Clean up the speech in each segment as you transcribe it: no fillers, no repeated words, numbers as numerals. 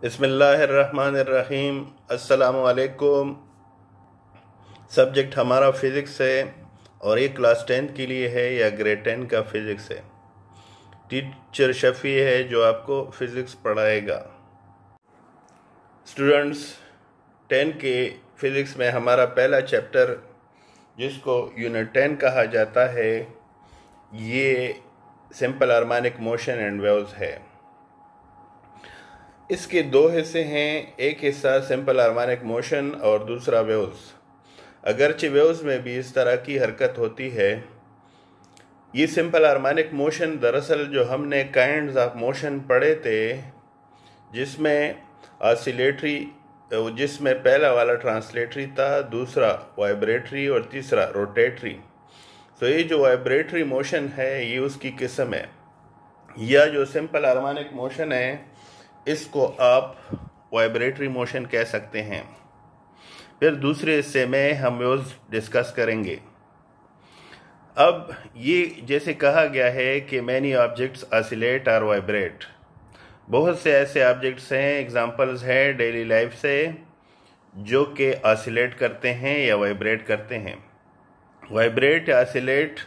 बिस्मिल्लाहिर्रहमानिर्रहीम। अस्सलामुअलैकुम। सब्जेक्ट हमारा फ़िज़िक्स है और ये क्लास 10 के लिए है या ग्रेड 10 का फ़िज़िक्स है। टीचर शफ़ी है जो आपको फ़िज़िक्स पढ़ाएगा। स्टूडेंट्स, 10 के फ़िज़िक्स में हमारा पहला चैप्टर जिसको यूनिट 10 कहा जाता है ये simple harmonic motion and waves है। इसके दो हिस्से हैं, एक हिस्सा सिंपल हार्मोनिक मोशन और दूसरा वेव्स। अगरचे वेव्स में भी इस तरह की हरकत होती है। ये सिंपल हार्मोनिक मोशन दरअसल जो हमने काइंड्स ऑफ मोशन पढ़े थे जिसमें ऑसिलेटरी, जिसमें पहला वाला ट्रांसलेटरी था, दूसरा वाइब्रेटरी और तीसरा रोटेटरी। तो ये जो वाइब्रेटरी मोशन है ये उसकी किस्म है, या जो सिंपल हार्मोनिक मोशन है इसको आप वाइब्रेटरी मोशन कह सकते हैं। फिर दूसरे हिस्से में हम वेव्स डिस्कस करेंगे। अब ये जैसे कहा गया है कि मैनी ऑब्जेक्ट्स ऑसिलेट और वाइब्रेट, बहुत से ऐसे ऑब्जेक्ट्स हैं, एग्जांपल्स हैं डेली लाइफ से जो कि ऑसिलेट करते हैं या वाइब्रेट करते हैं। वाइब्रेट या ऑसिलेट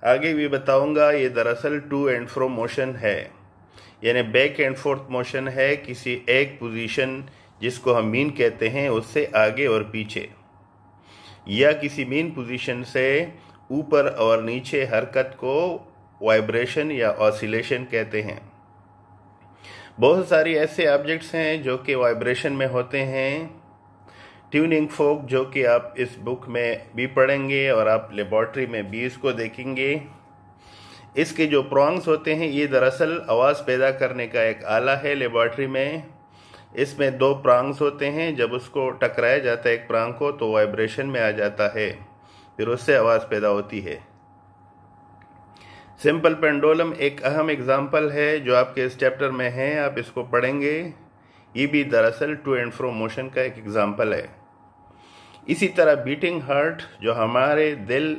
आगे भी बताऊंगा। ये दरअसल टू एंड फ्रो मोशन है, यानी बैक एंड फोर्थ मोशन है किसी एक पोजीशन जिसको हम मीन कहते हैं उससे आगे और पीछे, या किसी मीन पोजीशन से ऊपर और नीचे हरकत को वाइब्रेशन या ऑसिलेशन कहते हैं। बहुत सारी ऐसे ऑब्जेक्ट्स हैं जो कि वाइब्रेशन में होते हैं। ट्यूनिंग फोक जो कि आप इस बुक में भी पढ़ेंगे और आप लेबॉर्ट्री में भी इसको देखेंगे। इसके जो प्रॉन्ग्स होते हैं ये दरअसल आवाज़ पैदा करने का एक आला है। लेबॉर्ट्री में इसमें दो प्रॉन्ग्स होते हैं, जब उसको टकराया जाता है एक प्रॉन्ग को तो वाइब्रेशन में आ जाता है, फिर उससे आवाज़ पैदा होती है। सिंपल पेंडुलम एक अहम एग्जाम्पल है जो आपके इस चैप्टर में है, आप इसको पढ़ेंगे। ये भी दरअसल टू एंड फ्रो मोशन का एक एग्जाम्पल है। इसी तरह बीटिंग हार्ट जो हमारे दिल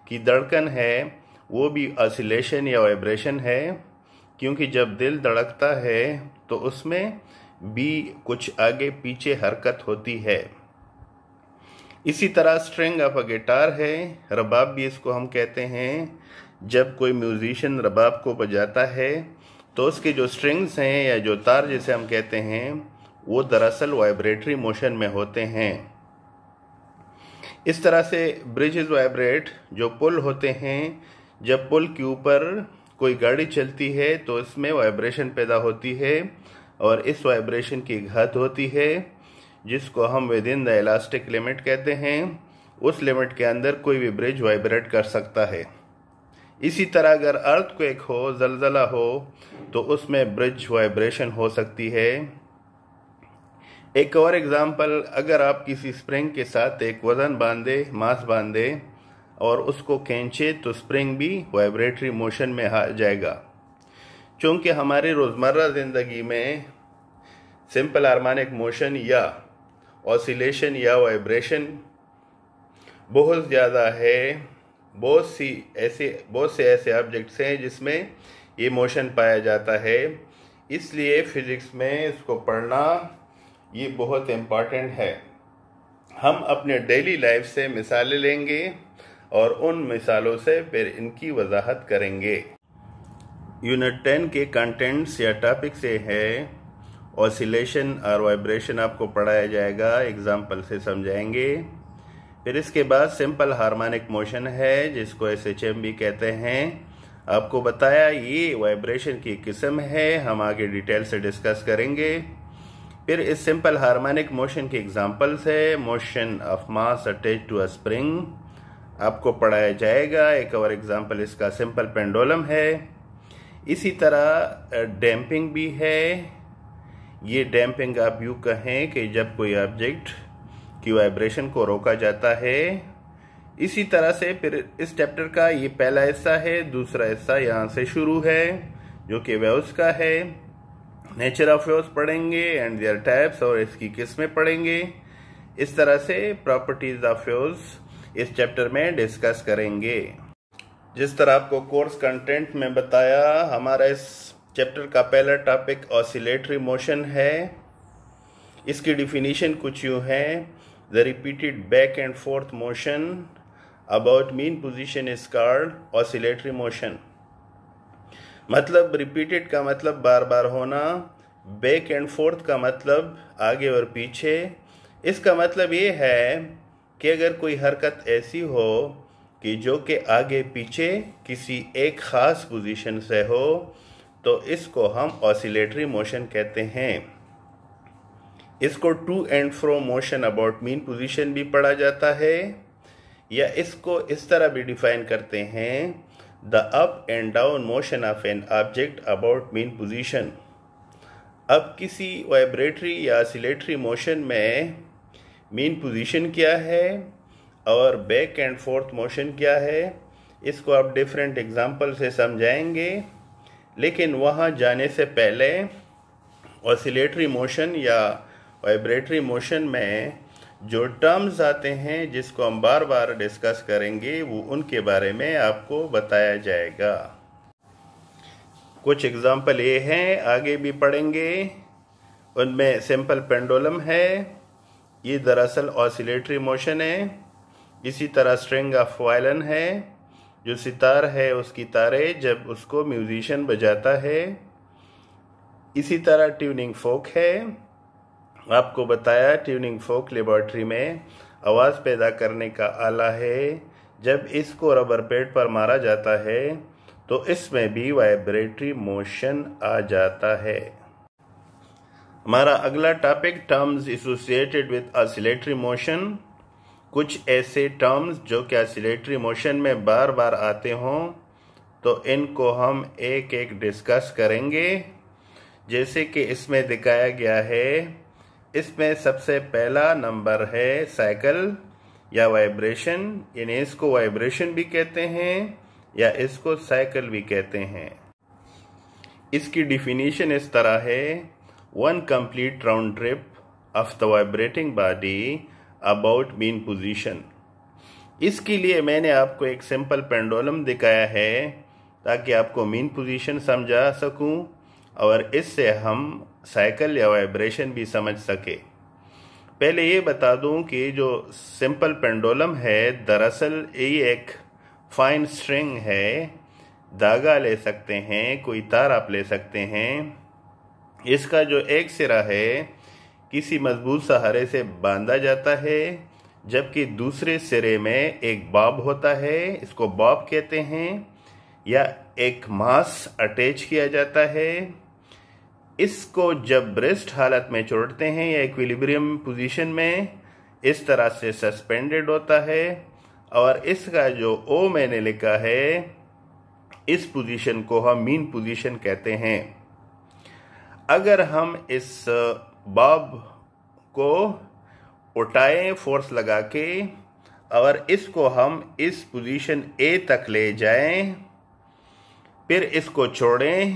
की धड़कन है वो भी ऑसिलेशन या वाइब्रेशन है, क्योंकि जब दिल धड़कता है तो उसमें भी कुछ आगे पीछे हरकत होती है। इसी तरह स्ट्रिंग ऑफ अ गिटार है, रबाब भी इसको हम कहते हैं। जब कोई म्यूजिशियन रबाब को बजाता है तो उसके जो स्ट्रिंग्स हैं या जो तार जिसे हम कहते हैं वो दरअसल वाइब्रेटरी मोशन में होते हैं। इस तरह से ब्रिजेस वाइब्रेट, जो पुल होते हैं, जब पुल के ऊपर कोई गाड़ी चलती है तो इसमें वाइब्रेशन पैदा होती है और इस वाइब्रेशन की घात होती है जिसको हम with in the elastic limit कहते हैं। उस लिमिट के अंदर कोई भी ब्रिज वाइब्रेट कर सकता है। इसी तरह अगर अर्थक्वेक हो, जलजला हो, तो उसमें ब्रिज वाइब्रेशन हो सकती है। एक और एग्जांपल, अगर आप किसी स्प्रिंग के साथ एक वजन बांधे, मास बांधे और उसको खींचे तो स्प्रिंग भी वाइब्रेटरी मोशन में आ जाएगा। चूँकि हमारी रोज़मर्रा ज़िंदगी में सिंपल हार्मोनिक मोशन या ऑसिलेशन या वाइब्रेशन बहुत ज़्यादा है, बहुत से ऐसे ऑब्जेक्ट्स हैं जिसमें ये मोशन पाया जाता है, इसलिए फिज़िक्स में इसको पढ़ना ये बहुत इम्पॉर्टेंट है। हम अपने डेली लाइफ से मिसालें लेंगे और उन मिसालों से फिर इनकी वजाहत करेंगे। यूनिट 10 के कंटेंट्स या टॉपिक से है ऑसिलेशन और वाइब्रेशन आपको पढ़ाया जाएगा, एग्जाम्पल से समझाएंगे। फिर इसके बाद सिंपल हार्मोनिक मोशन है जिसको SHM भी कहते हैं। आपको बताया ये वाइब्रेशन की किस्म है, हम आगे डिटेल से डिस्कस करेंगे। फिर इस सिंपल हार्मोनिक मोशन के एग्जाम्पल्स है motion of mass attached to a spring, आपको पढ़ाया जाएगा। एक और एग्जाम्पल इसका सिंपल पेंडुलम है। इसी तरह डैम्पिंग भी है। ये डैम्पिंग आप यूँ कहें कि जब कोई ऑब्जेक्ट की वाइब्रेशन को रोका जाता है। इसी तरह से फिर इस चैप्टर का ये पहला हिस्सा है, दूसरा हिस्सा यहाँ से शुरू है जो कि वेव्स का है। नेचर ऑफ वेव्स पढ़ेंगे एंड देयर टाइप्स, और इसकी किस्में पढ़ेंगे। इस तरह से प्रॉपर्टीज ऑफ वेव्स इस चैप्टर में डिस्कस करेंगे। जिस तरह आपको कोर्स कंटेंट में बताया, हमारा इस चैप्टर का पहला टॉपिक ऑसिलेटरी मोशन है। इसकी डिफिनीशन कुछ यूँ है, the repeated back and fourth motion about mean position is called oscillatory motion. मतलब रिपीटेड का मतलब बार बार होना, बैक एंड फोर्थ का मतलब आगे और पीछे। इसका मतलब ये है कि अगर कोई हरकत ऐसी हो कि जो कि आगे पीछे किसी एक ख़ास पोजीशन से हो, तो इसको हम ऑसिलेटरी मोशन कहते हैं। इसको to and fro motion about mean position भी पढ़ा जाता है, या इसको इस तरह भी डिफाइन करते हैं, the up and down motion of an object about mean position. अब किसी वाइब्रेटरी या ऑसिलेटरी मोशन में मीन पोजीशन क्या है और बैक एंड फोर्थ मोशन क्या है, इसको आप डिफरेंट एग्जांपल से समझाएंगे। लेकिन वहाँ जाने से पहले ऑसिलेटरी मोशन या वाइब्रेटरी मोशन में जो टर्म्स आते हैं जिसको हम बार बार डिस्कस करेंगे, वो उनके बारे में आपको बताया जाएगा। कुछ एग्जांपल ये हैं, आगे भी पढ़ेंगे। उनमें सिंपल पेंडुलम है, ये दरअसल ऑसिलेटरी मोशन है। इसी तरह स्ट्रिंग ऑफ वायलिन है, जो सितार है उसकी तारे जब उसको म्यूजिशियन बजाता है। इसी तरह ट्यूनिंग फोक है, आपको बताया ट्यूनिंग फोक लेबोरेटरी में आवाज़ पैदा करने का आला है। जब इसको रबर पैड पर मारा जाता है तो इसमें भी वाइब्रेटरी मोशन आ जाता है। हमारा अगला topic, terms associated with oscillatory motion. कुछ ऐसे टर्म्स जो कि ऑसिलेटरी मोशन में बार बार आते हों, तो इनको हम एक एक डिस्कस करेंगे। जैसे कि इसमें दिखाया गया है, इसमें सबसे पहला नंबर है साइकिल या वाइब्रेशन, यानी इसको वाइब्रेशन भी कहते हैं या इसको साइकिल भी कहते हैं। इसकी डिफिनीशन इस तरह है, one complete round trip of the vibrating body about mean position. इसके लिए मैंने आपको एक सिंपल पेंडुलम दिखाया है ताकि आपको मीन पोजीशन समझा सकूं और इससे हम साइकिल या वाइब्रेशन भी समझ सके। पहले ये बता दूं कि जो सिंपल पेंडुलम है, दरअसल ये एक फाइन स्ट्रिंग है। धागा ले सकते हैं, कोई तार आप ले सकते हैं। इसका जो एक सिरा है किसी मजबूत सहारे से बांधा जाता है, जबकि दूसरे सिरे में एक बॉब होता है, इसको बॉब कहते हैं, या एक मास अटैच किया जाता है। इसको जब रेस्ट हालत में छोड़ते हैं या इक्विलिब्रियम पोजीशन में, इस तरह से सस्पेंडेड होता है। और इसका जो ओ मैंने लिखा है, इस पोजीशन को हम मीन पोजीशन कहते हैं। अगर हम इस बॉब को उठाएं फोर्स लगा के और इसको हम इस पोजीशन ए तक ले जाएं, फिर इसको छोड़ें,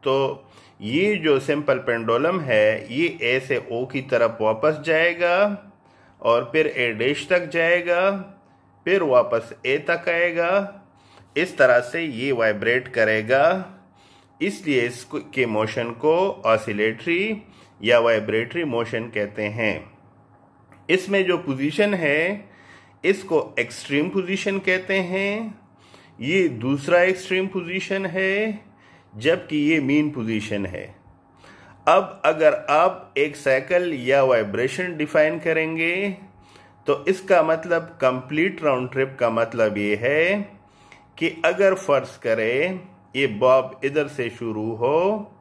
तो ये जो सिंपल पेंडुलम है ये ए से ओ की तरफ वापस जाएगा और फिर ए डैश तक जाएगा, फिर वापस ए तक आएगा। इस तरह से ये वाइब्रेट करेगा। इसलिए इसके मोशन को ऑसिलेटरी या वाइब्रेटरी मोशन कहते हैं। इसमें जो पोजीशन है इसको एक्सट्रीम पोजीशन कहते हैं। ये दूसरा एक्सट्रीम पोजीशन है, जबकि ये मीन पोजीशन है। अब अगर आप एक साइकिल या वाइब्रेशन डिफाइन करेंगे तो इसका मतलब कंप्लीट राउंड ट्रिप का मतलब ये है कि अगर फर्ज करें ये बॉब इधर से शुरू हो,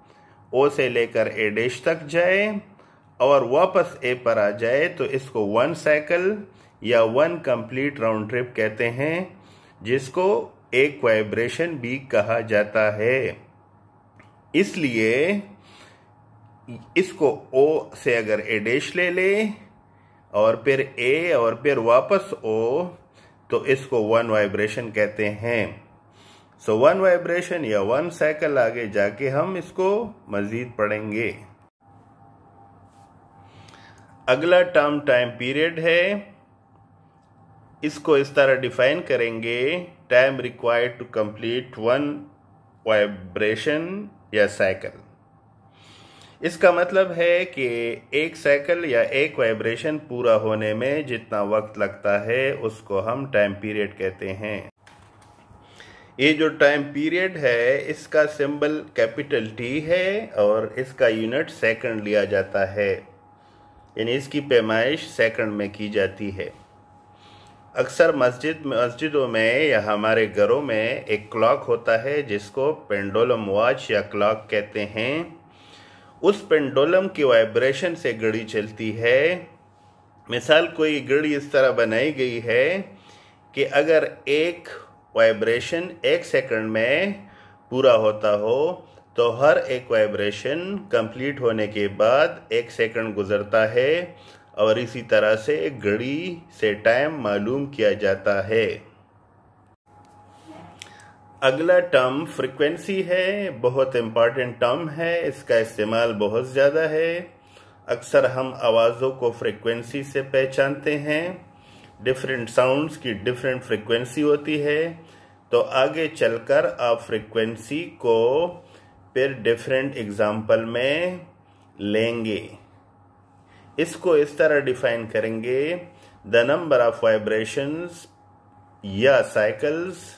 ओ से लेकर ए डैश तक जाए और वापस ए पर आ जाए, तो इसको वन साइकिल या वन कंप्लीट राउंड ट्रिप कहते हैं, जिसको एक वाइब्रेशन भी कहा जाता है। इसलिए इसको ओ से अगर ए डैश ले ले और फिर ए और फिर वापस ओ, तो इसको वन वाइब्रेशन कहते हैं। सो वन वाइब्रेशन या वन साइकिल आगे जाके हम इसको मजीद पढ़ेंगे। अगला टर्म टाइम पीरियड है। इसको इस तरह डिफाइन करेंगे, time required to complete one vibration या साइकिल। इसका मतलब है कि एक साइकिल या एक वाइब्रेशन पूरा होने में जितना वक्त लगता है उसको हम टाइम पीरियड कहते हैं। ये जो टाइम पीरियड है इसका सिंबल कैपिटल टी है और इसका यूनिट सेकंड लिया जाता है, यानी इसकी पैमाइश सेकंड में की जाती है। अक्सर मस्जिदों में या हमारे घरों में एक क्लॉक होता है जिसको पेंडुलम वॉच या क्लॉक कहते हैं। उस पेंडुलम की वाइब्रेशन से घड़ी चलती है। मिसाल कोई घड़ी इस तरह बनाई गई है कि अगर एक वाइब्रेशन एक सेकंड में पूरा होता हो तो हर एक वाइब्रेशन कंप्लीट होने के बाद एक सेकंड गुजरता है और इसी तरह से घड़ी से टाइम मालूम किया जाता है। अगला टर्म फ्रीक्वेंसी है, बहुत इम्पॉर्टेंट टर्म है, इसका इस्तेमाल बहुत ज़्यादा है। अक्सर हम आवाज़ों को फ्रीक्वेंसी से पहचानते हैं। डिफरेंट साउंड्स की डिफरेंट फ्रीक्वेंसी होती है, तो आगे चलकर आप फ्रीक्वेंसी को फिर डिफरेंट एग्जाम्पल में लेंगे। इसको इस तरह डिफाइन करेंगे, द नंबर ऑफ वाइब्रेशंस या cycles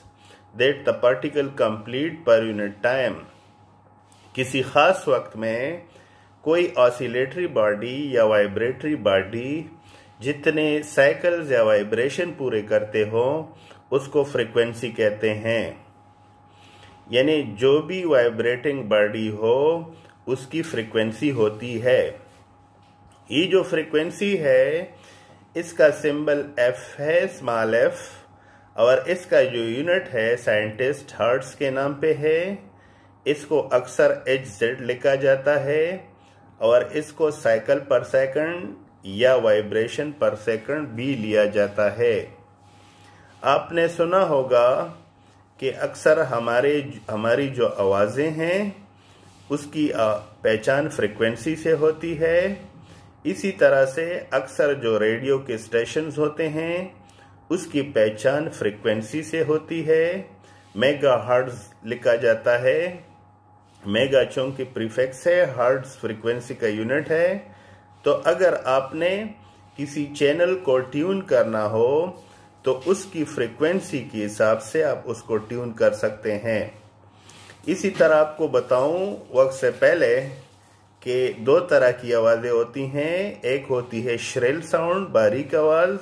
that the particle complete per unit time. किसी खास वक्त में कोई ऑसिलेटरी बॉडी या वाइब्रेटरी बॉडी जितने साइकिल्स या वाइब्रेशन पूरे करते हो उसको फ्रीक्वेंसी कहते हैं। यानी जो भी वाइब्रेटिंग बॉडी हो उसकी फ्रीक्वेंसी होती है। ये जो फ्रीक्वेंसी है इसका सिंबल एफ है, स्मॉल एफ, और इसका जो यूनिट है साइंटिस्ट हर्ट्ज के नाम पे है। इसको अक्सर HZ लिखा जाता है और इसको साइकिल पर सेकंड या वाइब्रेशन पर सेकंड भी लिया जाता है। आपने सुना होगा कि अक्सर हमारी जो आवाज़ें हैं उसकी पहचान फ्रीक्वेंसी से होती है। इसी तरह से अक्सर जो रेडियो के स्टेशंस होते हैं उसकी पहचान फ्रीक्वेंसी से होती है। मेगा हर्ट्ज लिखा जाता है। मेगा चूंकि प्रीफिक्स है, हर्ट्ज फ्रीक्वेंसी का यूनिट है। तो अगर आपने किसी चैनल को ट्यून करना हो तो उसकी फ्रीक्वेंसी के हिसाब से आप उसको ट्यून कर सकते हैं। इसी तरह आपको बताऊं वक्त से पहले कि दो तरह की आवाज़ें होती हैं। एक होती है श्रिल साउंड, बारीक आवाज़,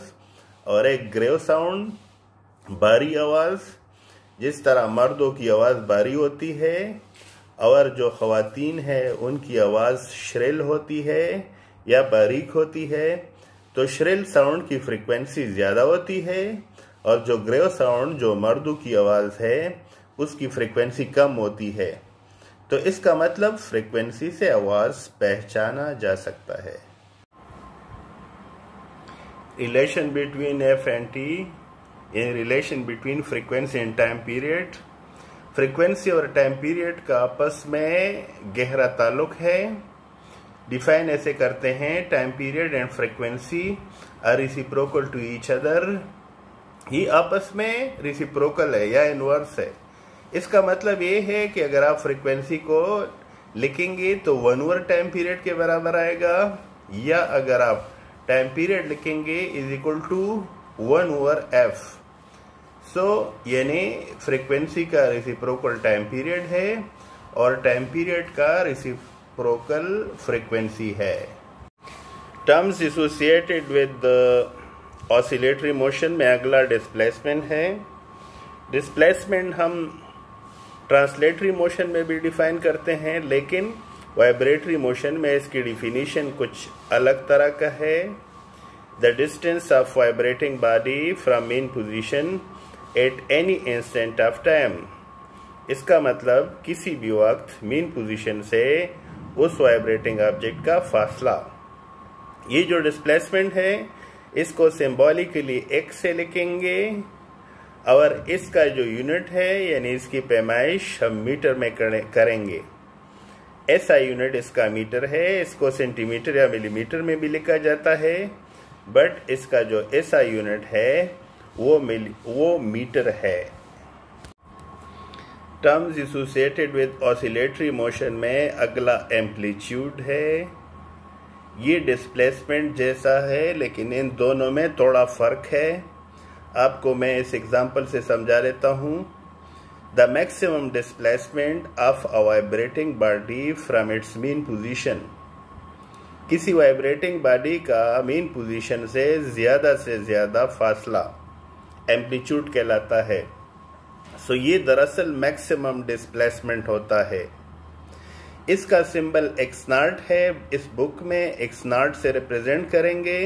और एक ग्रेव साउंड, भारी आवाज़। जिस तरह मर्दों की आवाज़ भारी होती है और जो ख़वातीन है उनकी आवाज़ श्रिल होती है या बारीक होती है, तो श्रिल साउंड की फ्रीक्वेंसी ज़्यादा होती है और जो ग्रेव साउंड जो मर्दों की आवाज़ है उसकी फ्रीक्वेंसी कम होती है। तो इसका मतलब फ्रीक्वेंसी से आवाज़ पहचाना जा सकता है। Relation between F and T, in relation between frequency and time period। Frequency और टाइम पीरियड का आपस में गहरा ताल्लुक है। डिफाइन ऐसे करते हैं, time period and frequency are reciprocal to each other. ये आपस में रेसिप्रोकल है या इनवर्स है। इसका मतलब ये है कि अगर आप फ्रीक्वेंसी को लिखेंगे तो 1 ओवर टाइम पीरियड के बराबर आएगा, या अगर आप टाइम पीरियड लिखेंगे is equal to 1 over f. So यानी फ्रीक्वेंसी का रेसिप्रोकल टाइम पीरियड है और टाइम पीरियड का रेसिप्रोकल फ्रीक्वेंसी है। Terms associated with oscillatory motion में अगला डिस्प्लेसमेंट है। डिस्प्लेसमेंट हम ट्रांसलेटरी मोशन में भी डिफाइन करते हैं, लेकिन वाइब्रेटरी मोशन में इसकी डिफिनीशन कुछ अलग तरह का है। The distance of vibrating body from main position at any instant of time. इसका मतलब किसी भी वक्त मेन पोजीशन से उस वाइब्रेटिंग ऑब्जेक्ट का फासला। ये जो डिस्प्लेसमेंट है इसको सिंबॉलिकली x से लिखेंगे और इसका जो यूनिट है यानी इसकी पैमाइश हम मीटर में करेंगे। SI यूनिट इसका मीटर है। इसको सेंटीमीटर या मिलीमीटर में भी लिखा जाता है, बट इसका जो SI यूनिट है वो मीटर है। Terms associated with oscillatory motion में अगला एम्पलीट्यूड है। ये डिस्प्लेसमेंट जैसा है लेकिन इन दोनों में थोड़ा फर्क है। आपको मैं इस एग्जांपल से समझा लेता हूँ। The maximum displacement of a vibrating body from its mean position. किसी वाइब्रेटिंग बॉडी का मीन पोजीशन से ज़्यादा फासला एम्पलीट्यूड कहलाता है। सो ये दरअसल मैक्सिमम डिस्प्लेसमेंट होता है। इसका सिंबल x0 है। इस बुक में x0 से रिप्रेजेंट करेंगे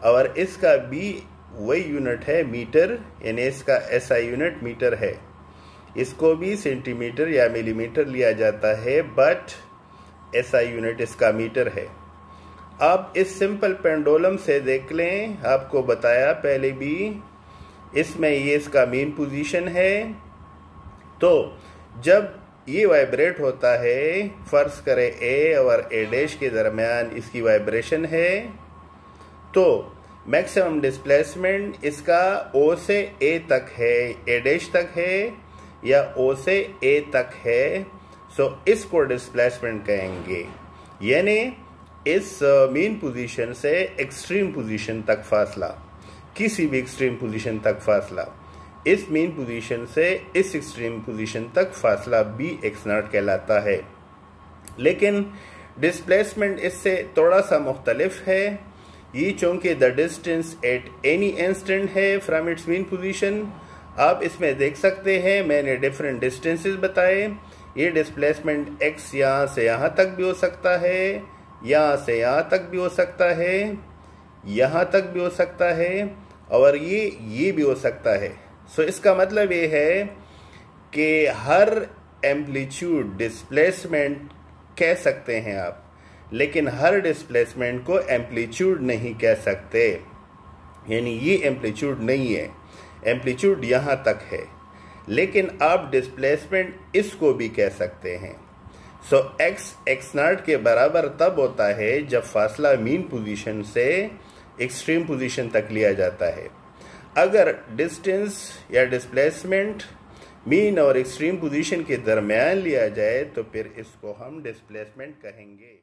और इसका भी वही यूनिट है मीटर, यानी इसका SI यूनिट मीटर है। इसको भी सेंटीमीटर या मिलीमीटर लिया जाता है, बट SI यूनिट इसका मीटर है। आप इस सिंपल पेंडुलम से देख लें, आपको बताया पहले भी, इसमें ये इसका मेन पोजीशन है। तो जब ये वाइब्रेट होता है, फर्ज करें A और A' के दरमियान इसकी वाइब्रेशन है, तो मैक्सिमम डिस्प्लेसमेंट इसका O से A तक है, A' तक है या O से A तक है। सो इसको डिस्प्लेसमेंट कहेंगे, यानी इस मेन पोजीशन से एक्सट्रीम पोजीशन तक फासला, किसी भी एक्सट्रीम पोजीशन तक फासला, इस मेन पोजीशन से इस एक्सट्रीम पोजीशन तक फासला भी x0 कहलाता है। लेकिन डिस्प्लेसमेंट इससे थोड़ा सा मुख्तलिफ है। ये चूंकि the distance at any instant है फ्रॉम इट्स मेन पोजीशन, आप इसमें देख सकते हैं मैंने डिफरेंट डिस्टेंसेस बताए। ये डिस्प्लेसमेंट x यहाँ से यहाँ तक भी हो सकता है, यहाँ से यहाँ तक भी हो सकता है, यहाँ तक भी हो सकता है, और ये भी हो सकता है। सो इसका मतलब ये है कि हर एम्पलीट्यूड डिस्प्लेसमेंट कह सकते हैं आप, लेकिन हर डिस्प्लेसमेंट को एम्पलीट्यूड नहीं कह सकते। यानी ये एम्पलीट्यूड नहीं है, एम्पलीट्यूड यहाँ तक है, लेकिन आप डिस्प्लेसमेंट इसको भी कह सकते हैं। सो x0 के बराबर तब होता है जब फासला मीन पोजीशन से एक्सट्रीम पोजीशन तक लिया जाता है। अगर डिस्टेंस या डिस्प्लेसमेंट मीन और एक्सट्रीम पोजीशन के दरमियान लिया जाए तो फिर इसको हम डिस्प्लेसमेंट कहेंगे।